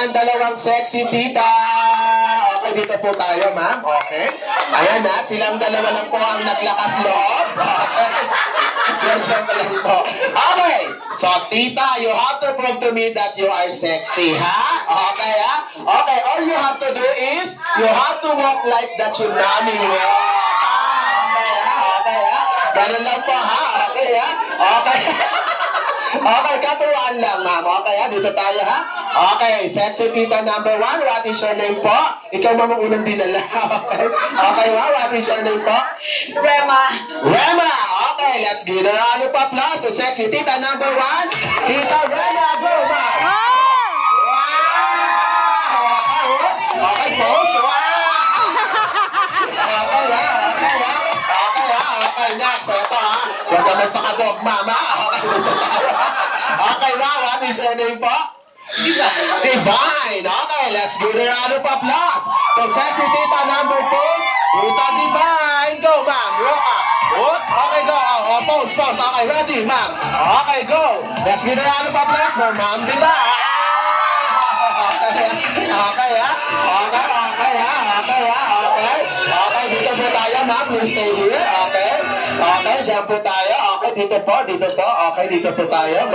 ang dalawang sexy tita. Okay, dito po tayo, ma'am. Okay. Ayan na, silang dalawa lang po ang naglakas loob. Okay. Joke lang po. Okay. So, tita, you have to prove to me that you are sexy, ha? Okay, ha? Okay, all you have to do is, you have to walk like the tsunami walk. Okay, ha? Okay, ha? Ganun lang po, ha? Okay, ha? Okay. Okay, katuwaan lang, ma'am. Okay, ha? Dito tayo, ha? Okay, sexy tita number 1. What is your name po? Ikaw, mama, unang dinala. Okay. Okay, ma'am. What is your name po? Rema. Rema. Okay, let's give her a round of applause to sexy tita number 1. Tita Rema, go, ma'am. Wow! Okay, pose. Wow! Okay, ha? Okay, ha? Okay, ha? Okay, next. Ito, ha? Huwag ka magpakadog, mama. Okay, dito tayo. Okay, ma'am. What is your name po? Divine. Okay, let's give her a round of applause to sexy tita number 2. Tita Divine. Go, ma'am. Walk up. Whoops. Okay, go. Oh, pose, pose. Okay, ready, ma'am. Okay, go. Let's give her a round of applause for Ma'am Divine. Okay, okay, ha? Okay, okay, ha? Okay, ha? Okay. Okay, dito po tayo, ma'am. Please stay here. Okay. Okay, dyan po tayo. Okay, dito po, dito po. Okay, dito po tayo.